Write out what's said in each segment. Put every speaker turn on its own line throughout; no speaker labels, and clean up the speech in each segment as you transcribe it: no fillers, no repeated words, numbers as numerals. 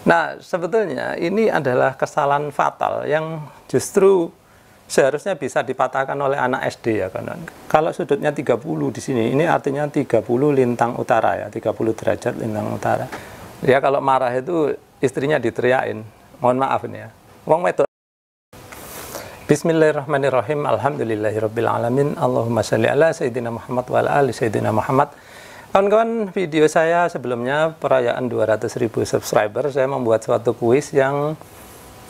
Nah, sebetulnya ini adalah kesalahan fatal yang justru seharusnya bisa dipatahkan oleh anak SD ya kawan. Kalau sudutnya 30 di sini, ini artinya 30 lintang utara ya, 30 derajat lintang utara. Ya kalau marah itu istrinya diteriakin. Mohon maaf ini ya. Wong wedok. Bismillahirrahmanirrahim. Alhamdulillahirabbil alamin. Allahumma shalli ala sayyidina Muhammad wa ala ali sayyidina Muhammad. Kawan-kawan, video saya sebelumnya perayaan 200.000 subscriber, saya membuat suatu kuis yang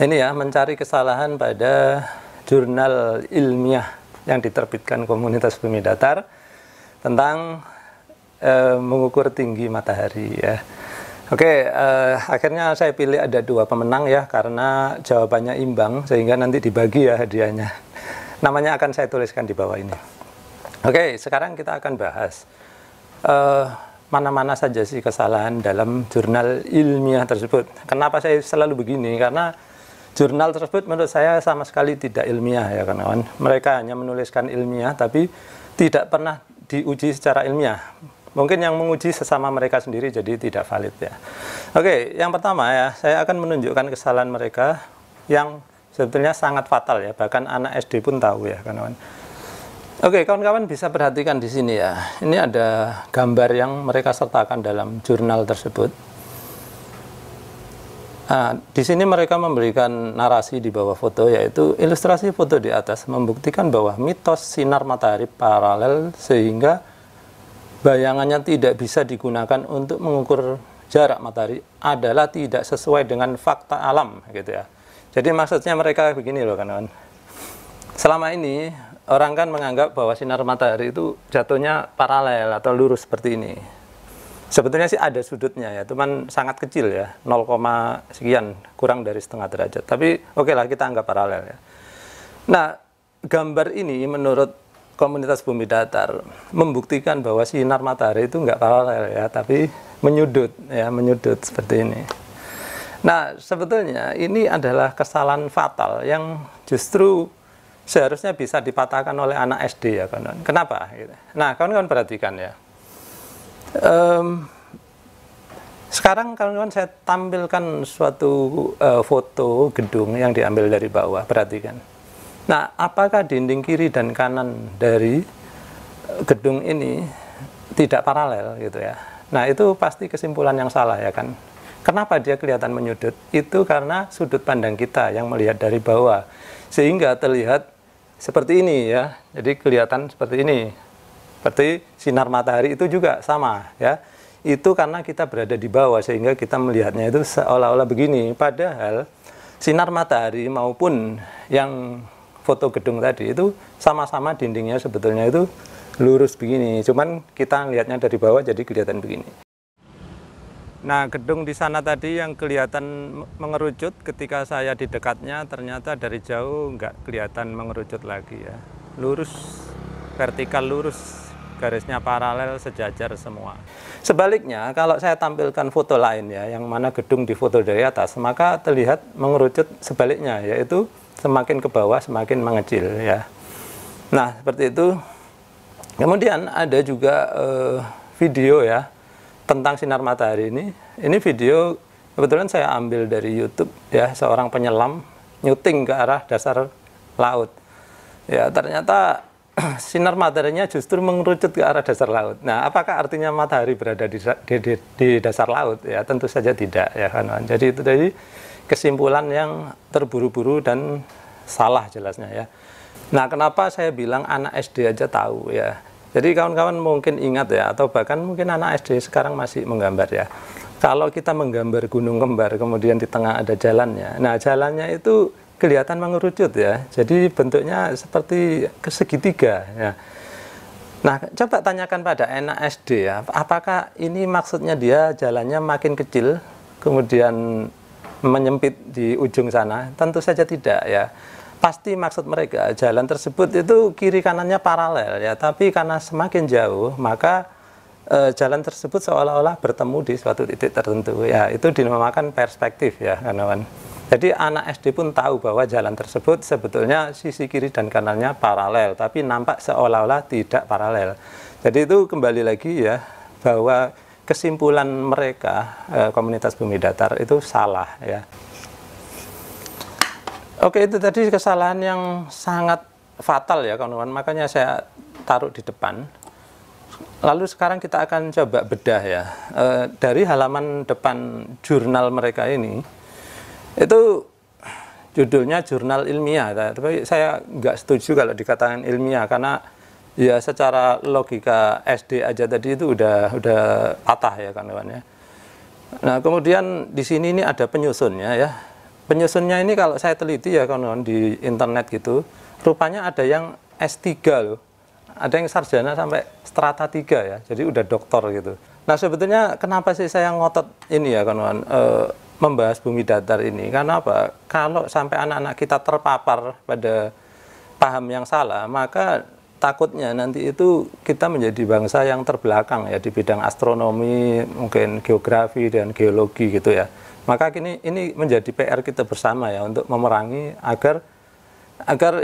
ini ya, mencari kesalahan pada jurnal ilmiah yang diterbitkan komunitas bumi datar tentang mengukur tinggi matahari ya. Oke, akhirnya saya pilih ada 2 pemenang ya, karena jawabannya imbang sehingga nanti dibagi ya hadiahnya. Namanya akan saya tuliskan di bawah ini. Oke, sekarang kita akan bahas mana-mana saja sih kesalahan dalam jurnal ilmiah tersebut. Kenapa saya selalu begini? Karena jurnal tersebut menurut saya sama sekali tidak ilmiah ya kawan. Mereka hanya menuliskan ilmiah tapi tidak pernah diuji secara ilmiah. Mungkin yang menguji sesama mereka sendiri, jadi tidak valid ya. Oke, yang pertama ya, saya akan menunjukkan kesalahan mereka yang sebetulnya sangat fatal ya, bahkan anak SD pun tahu ya kawan. Oke, kawan-kawan bisa perhatikan di sini ya. Ini ada gambar yang mereka sertakan dalam jurnal tersebut. Nah, di sini mereka memberikan narasi di bawah foto, yaitu ilustrasi foto di atas membuktikan bahwa mitos sinar matahari paralel sehingga bayangannya tidak bisa digunakan untuk mengukur jarak matahari adalah tidak sesuai dengan fakta alam gitu ya. Jadi maksudnya mereka begini loh kawan. Selama ini orang kan menganggap bahwa sinar matahari itu jatuhnya paralel atau lurus seperti ini. Sebetulnya sih ada sudutnya ya, cuman sangat kecil ya, 0, sekian, kurang dari setengah derajat. Tapi oke lah, kita anggap paralel ya. Nah, gambar ini menurut komunitas bumi datar membuktikan bahwa sinar matahari itu nggak paralel ya, tapi menyudut ya, menyudut seperti ini. Nah, sebetulnya ini adalah kesalahan fatal yang justru seharusnya bisa dipatahkan oleh anak SD ya kawan. Kenapa? Nah, kawan-kawan perhatikan ya. Sekarang kawan-kawan saya tampilkan suatu foto gedung yang diambil dari bawah. Perhatikan. Nah, apakah dinding kiri dan kanan dari gedung ini tidak paralel gitu ya? Nah, itu pasti kesimpulan yang salah ya kan. Kenapa dia kelihatan menyudut? Itu karena sudut pandang kita yang melihat dari bawah, sehingga terlihat seperti ini ya. Jadi kelihatan seperti ini. Seperti sinar matahari itu juga sama ya. Itu karena kita berada di bawah sehingga kita melihatnya itu seolah-olah begini. Padahal sinar matahari maupun yang foto gedung tadi itu sama-sama dindingnya sebetulnya itu lurus begini. Cuman kita lihatnya dari bawah jadi kelihatan begini. Nah, gedung di sana tadi yang kelihatan mengerucut ketika saya di dekatnya, ternyata dari jauh nggak kelihatan mengerucut lagi ya. Lurus, vertikal lurus, garisnya paralel, sejajar semua. Sebaliknya, kalau saya tampilkan foto lain ya, yang mana gedung di foto dari atas, maka terlihat mengerucut sebaliknya, yaitu semakin ke bawah semakin mengecil ya. Nah, seperti itu. Kemudian ada juga video ya, tentang sinar matahari ini. Ini video kebetulan saya ambil dari YouTube ya, seorang penyelam nyuting ke arah dasar laut. Ya, ternyata sinar mataharinya justru mengerucut ke arah dasar laut. Nah, apakah artinya matahari berada di dasar laut? Ya, tentu saja tidak ya kan. Jadi itu dari kesimpulan yang terburu-buru dan salah jelasnya ya. Nah, kenapa saya bilang anak SD aja tahu ya? Jadi kawan-kawan mungkin ingat ya, atau bahkan mungkin anak SD sekarang masih menggambar ya. Kalau kita menggambar gunung kembar, kemudian di tengah ada jalannya. Nah, jalannya itu kelihatan mengerucut ya. Jadi bentuknya seperti segitiga ya. Nah, coba tanyakan pada anak SD ya, apakah ini maksudnya dia jalannya makin kecil, kemudian menyempit di ujung sana? Tentu saja tidak ya. Pasti maksud mereka jalan tersebut itu kiri kanannya paralel ya, tapi karena semakin jauh maka jalan tersebut seolah-olah bertemu di suatu titik tertentu ya. Itu dinamakan perspektif ya kawan. Jadi anak SD pun tahu bahwa jalan tersebut sebetulnya sisi kiri dan kanannya paralel, tapi nampak seolah-olah tidak paralel. Jadi itu kembali lagi ya, bahwa kesimpulan mereka komunitas bumi datar itu salah ya. Oke, itu tadi kesalahan yang sangat fatal ya kawan-kawan, makanya saya taruh di depan. Lalu sekarang kita akan coba bedah ya, dari halaman depan jurnal mereka ini, itu judulnya jurnal ilmiah, tapi saya nggak setuju kalau dikatakan ilmiah, karena ya secara logika SD aja tadi itu udah patah ya kawan-kawan ya. Nah kemudian di sini ini ada penyusunnya ya. Penyusunnya ini kalau saya teliti ya kawan-kawan di internet gitu, rupanya ada yang S3 loh. Ada yang sarjana sampai strata 3 ya, jadi udah doktor gitu. Nah sebetulnya kenapa sih saya ngotot ini ya kawan-kawan, membahas bumi datar ini, karena apa? Kalau sampai anak-anak kita terpapar pada paham yang salah, maka takutnya nanti itu kita menjadi bangsa yang terbelakang ya di bidang astronomi, mungkin geografi dan geologi gitu ya. Maka ini menjadi PR kita bersama ya, untuk memerangi agar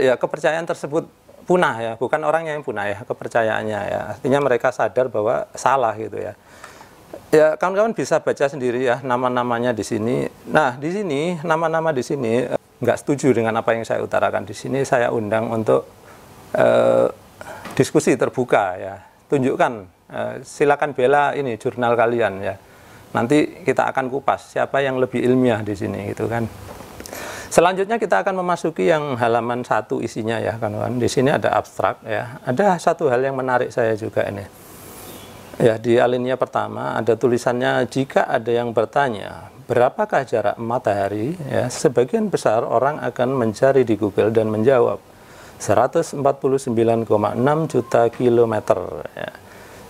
ya kepercayaan tersebut punah ya, bukan orangnya yang punah ya, kepercayaannya ya. Artinya mereka sadar bahwa salah gitu ya. Ya kawan-kawan bisa baca sendiri ya nama-namanya di sini. Nah di sini nama-nama di sini nggak setuju dengan apa yang saya utarakan di sini. Saya undang untuk diskusi terbuka ya. Tunjukkan, silakan bela ini jurnal kalian ya. Nanti kita akan kupas siapa yang lebih ilmiah di sini gitu kan. Selanjutnya kita akan memasuki yang halaman 1 isinya ya kawan-kawan. Di sini ada abstrak ya. Ada satu hal yang menarik saya juga ini. Ya di alinea pertama ada tulisannya, jika ada yang bertanya berapakah jarak matahari ya, sebagian besar orang akan mencari di Google dan menjawab 149,6 juta kilometer ya.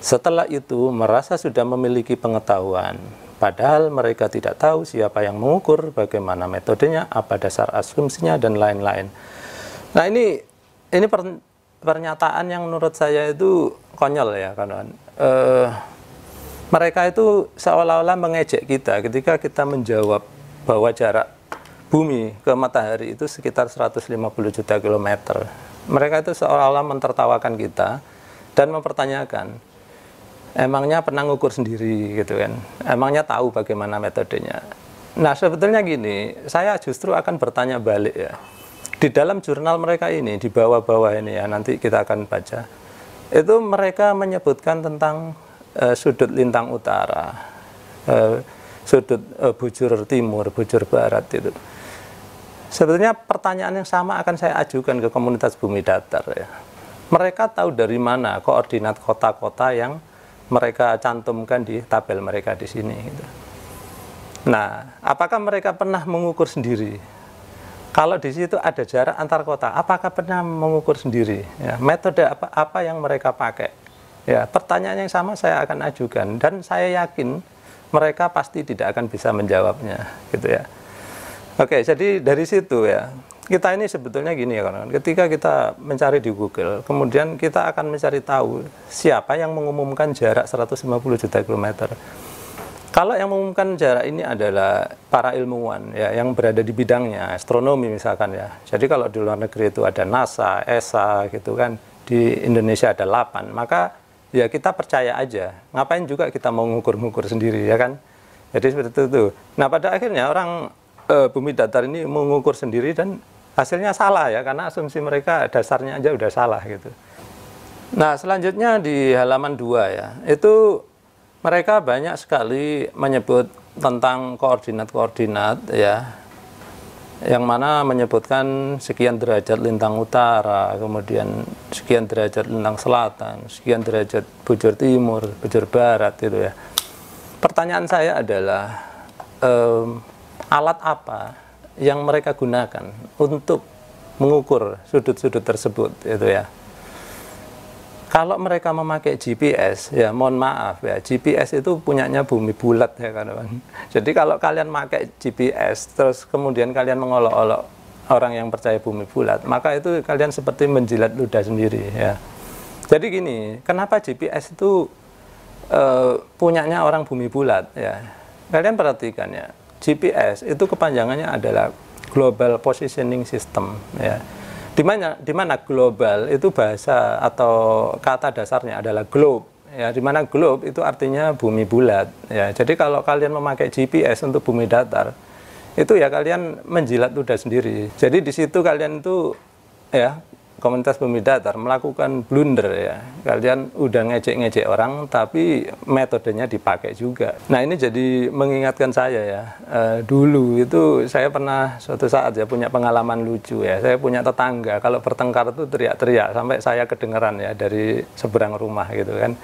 Setelah itu merasa sudah memiliki pengetahuan, padahal mereka tidak tahu siapa yang mengukur, bagaimana metodenya, apa dasar asumsinya, dan lain-lain. Nah ini pernyataan yang menurut saya itu konyol ya kawan-kawan. Mereka itu seolah-olah mengejek kita ketika kita menjawab bahwa jarak bumi ke matahari itu sekitar 150 juta kilometer. Mereka itu seolah-olah mentertawakan kita dan mempertanyakan, emangnya pernah ngukur sendiri gitu kan, emangnya tahu bagaimana metodenya. Nah sebetulnya gini, saya justru akan bertanya balik ya, di dalam jurnal mereka ini, di bawah-bawah ini ya, nanti kita akan baca, itu mereka menyebutkan tentang sudut lintang utara, sudut bujur timur, bujur barat itu. Sebetulnya pertanyaan yang sama akan saya ajukan ke komunitas bumi datar ya. Mereka tahu dari mana koordinat kota-kota yang mereka cantumkan di tabel mereka di sini gitu. Nah, apakah mereka pernah mengukur sendiri? Kalau di situ ada jarak antar kota, apakah pernah mengukur sendiri? Ya, metode apa yang mereka pakai? Ya, pertanyaan yang sama saya akan ajukan dan saya yakin mereka pasti tidak akan bisa menjawabnya, gitu ya. Oke, jadi dari situ ya. Kita ini sebetulnya gini ya kawan-kawan, ketika kita mencari di Google, kemudian kita akan mencari tahu siapa yang mengumumkan jarak 150 juta kilometer. Kalau yang mengumumkan jarak ini adalah para ilmuwan ya, yang berada di bidangnya, astronomi misalkan ya. Jadi kalau di luar negeri itu ada NASA, ESA gitu kan, di Indonesia ada 8, maka ya kita percaya aja. Ngapain juga kita mau ngukur-ngukur sendiri ya kan. Jadi seperti itu. Nah pada akhirnya orang bumi datar ini mengukur sendiri dan hasilnya salah ya, karena asumsi mereka dasarnya aja udah salah gitu. Nah selanjutnya di halaman 2 ya, itu mereka banyak sekali menyebut tentang koordinat-koordinat ya, yang mana menyebutkan sekian derajat lintang utara, kemudian sekian derajat lintang selatan, sekian derajat bujur timur, bujur barat gitu ya. Pertanyaan saya adalah alat apa yang mereka gunakan untuk mengukur sudut-sudut tersebut itu ya. Kalau mereka memakai GPS ya mohon maaf ya, GPS itu punyanya bumi bulat ya kawan. Jadi kalau kalian pakai GPS terus kemudian kalian mengolok-olok orang yang percaya bumi bulat, maka itu kalian seperti menjilat ludah sendiri ya. Jadi gini, kenapa GPS itu punyanya orang bumi bulat ya? Kalian perhatikan ya, GPS itu kepanjangannya adalah Global Positioning System ya. Di mana global itu bahasa atau kata dasarnya adalah globe ya, di mana globe itu artinya bumi bulat, ya. Jadi kalau kalian memakai GPS untuk bumi datar, itu ya kalian menjilat ludah sendiri. Jadi di situ kalian itu, ya, komunitas bumi datar melakukan blunder, ya. Kalian udah ngejek-ngejek orang, tapi metodenya dipakai juga. Nah, ini jadi mengingatkan saya, ya. Dulu itu saya pernah suatu saat ya punya pengalaman lucu, ya. Saya punya tetangga kalau bertengkar itu teriak-teriak sampai saya kedengeran, ya, dari seberang rumah gitu kan.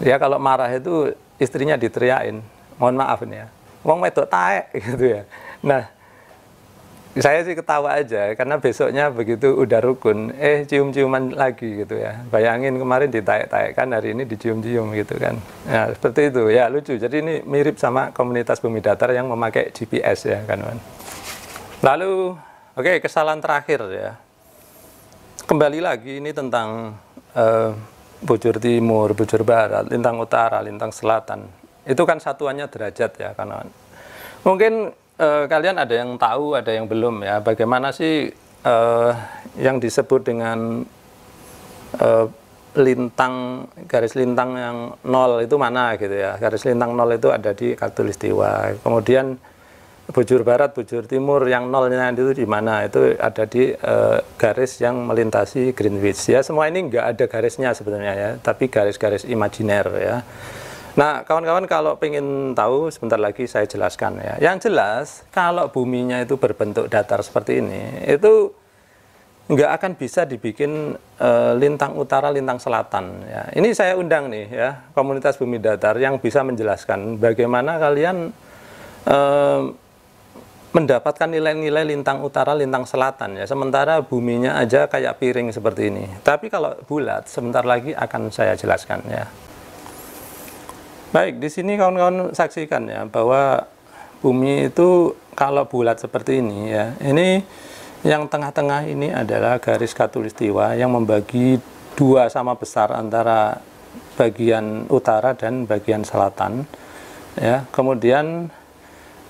Ya kalau marah itu istrinya diteriakin, mohon maaf ini ya, wong wedok taek gitu ya. Nah, saya sih ketawa aja, karena besoknya begitu udah rukun, cium-ciuman lagi gitu ya. Bayangin kemarin ditaek-taekkan, hari ini dicium-cium gitu kan. Nah, seperti itu, ya lucu. Jadi ini mirip sama komunitas bumi datar yang memakai GPS ya kan. Lalu, oke, kesalahan terakhir ya. Kembali lagi ini tentang bujur timur, bujur barat, lintang utara, lintang selatan. Itu kan satuannya derajat ya kan. Mungkin kalian ada yang tahu, ada yang belum ya. Bagaimana sih yang disebut dengan lintang, garis lintang yang 0 itu mana gitu ya. Garis lintang 0 itu ada di Khatulistiwa. Kemudian bujur barat, bujur timur yang 0-nya itu di mana? Itu ada di garis yang melintasi Greenwich. Ya, semua ini nggak ada garisnya sebenarnya ya, tapi garis-garis imajiner ya. Nah, kawan-kawan kalau pengen tahu, sebentar lagi saya jelaskan ya. Yang jelas, kalau buminya itu berbentuk datar seperti ini, itu nggak akan bisa dibikin lintang utara, lintang selatan. Ya. Ini saya undang nih ya, komunitas bumi datar yang bisa menjelaskan bagaimana kalian mendapatkan nilai-nilai lintang utara, lintang selatan ya. Sementara buminya aja kayak piring seperti ini. Tapi kalau bulat, sebentar lagi akan saya jelaskan ya. Baik, di sini kawan-kawan saksikan ya bahwa bumi itu kalau bulat seperti ini ya, ini yang tengah-tengah ini adalah garis khatulistiwa yang membagi dua sama besar antara bagian utara dan bagian selatan ya. Kemudian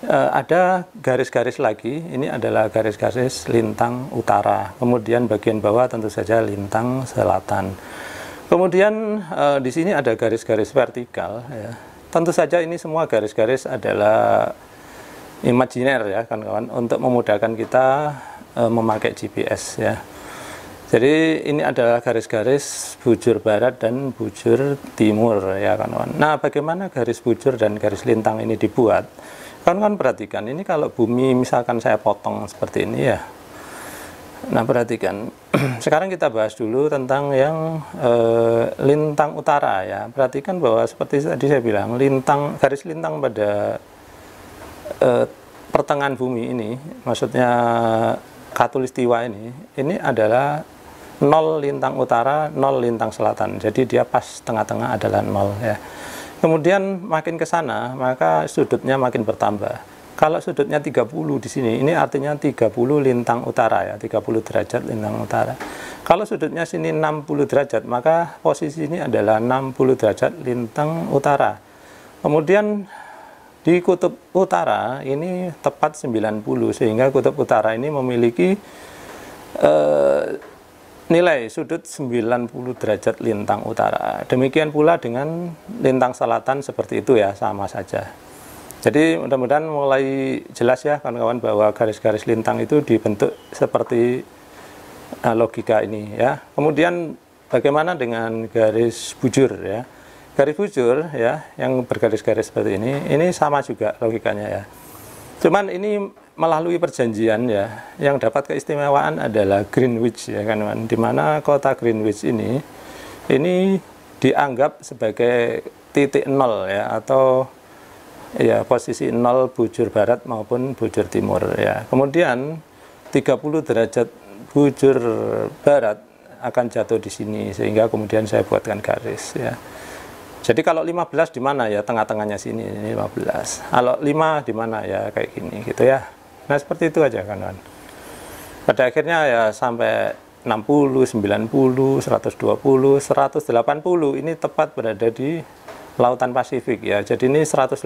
ada garis-garis lagi, ini adalah garis-garis lintang utara. Kemudian bagian bawah tentu saja lintang selatan. Kemudian di sini ada garis-garis vertikal ya. Tentu saja ini semua garis-garis adalah imajiner ya kawan-kawan, untuk memudahkan kita memakai GPS ya. Jadi ini adalah garis-garis bujur barat dan bujur timur ya kawan-kawan. Nah, bagaimana garis bujur dan garis lintang ini dibuat? Kawan-kawan perhatikan, ini kalau bumi misalkan saya potong seperti ini ya. Nah, perhatikan. Sekarang kita bahas dulu tentang yang lintang utara ya. Perhatikan bahwa seperti tadi saya bilang, garis lintang pada pertengahan bumi ini, maksudnya khatulistiwa ini adalah 0 lintang utara, 0 lintang selatan. Jadi dia pas tengah-tengah adalah 0 ya. Kemudian makin ke sana, maka sudutnya makin bertambah. Kalau sudutnya 30 di sini, ini artinya 30 lintang utara ya, 30 derajat lintang utara. Kalau sudutnya sini 60 derajat, maka posisi ini adalah 60 derajat lintang utara. Kemudian di kutub utara ini tepat 90, sehingga kutub utara ini memiliki nilai sudut 90 derajat lintang utara. Demikian pula dengan lintang selatan seperti itu ya, sama saja. Jadi mudah-mudahan mulai jelas ya kawan-kawan bahwa garis-garis lintang itu dibentuk seperti logika ini ya. Kemudian bagaimana dengan garis bujur ya? Garis bujur ya yang bergaris-garis seperti ini sama juga logikanya ya. Cuman ini melalui perjanjian ya, yang dapat keistimewaan adalah Greenwich ya kan, di mana kota Greenwich ini dianggap sebagai titik nol ya, atau ya posisi 0 bujur barat maupun bujur timur ya. Kemudian 30 derajat bujur barat akan jatuh di sini, sehingga kemudian saya buatkan garis ya. Jadi kalau 15 di mana ya, tengah-tengahnya sini, ini 15. Kalau 5 di mana ya, kayak gini gitu ya. Nah, seperti itu aja kan. Pada akhirnya ya sampai 60, 90, 120, 180 ini tepat berada di Lautan Pasifik ya. Jadi ini 180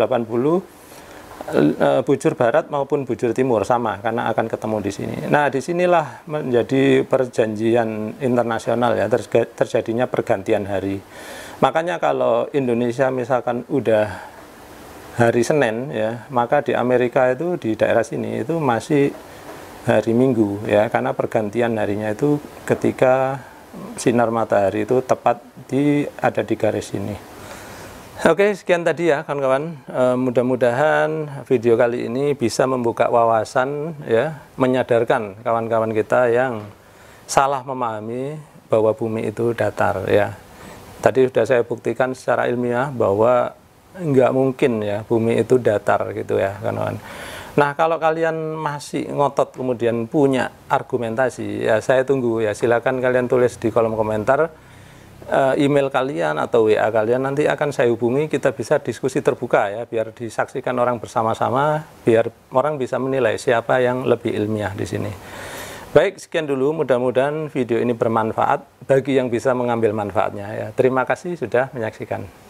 bujur barat maupun bujur timur sama, karena akan ketemu di sini. Nah, disinilah menjadi perjanjian internasional ya, terjadinya pergantian hari. Makanya kalau Indonesia misalkan udah hari Senin ya, maka di Amerika itu di daerah sini itu masih hari Minggu ya, karena pergantian harinya itu ketika sinar matahari itu tepat ada di garis ini. Oke, sekian tadi ya kawan-kawan. Mudah-mudahan video kali ini bisa membuka wawasan ya, menyadarkan kawan-kawan kita yang salah memahami bahwa bumi itu datar ya. Tadi sudah saya buktikan secara ilmiah bahwa nggak mungkin ya bumi itu datar gitu ya kawan-kawan. Nah, kalau kalian masih ngotot kemudian punya argumentasi ya, saya tunggu ya, silakan kalian tulis di kolom komentar. Email kalian atau WA kalian, nanti akan saya hubungi, kita bisa diskusi terbuka ya, biar disaksikan orang bersama-sama, biar orang bisa menilai siapa yang lebih ilmiah di sini. Baik, sekian dulu, mudah-mudahan video ini bermanfaat bagi yang bisa mengambil manfaatnya ya. Terima kasih sudah menyaksikan.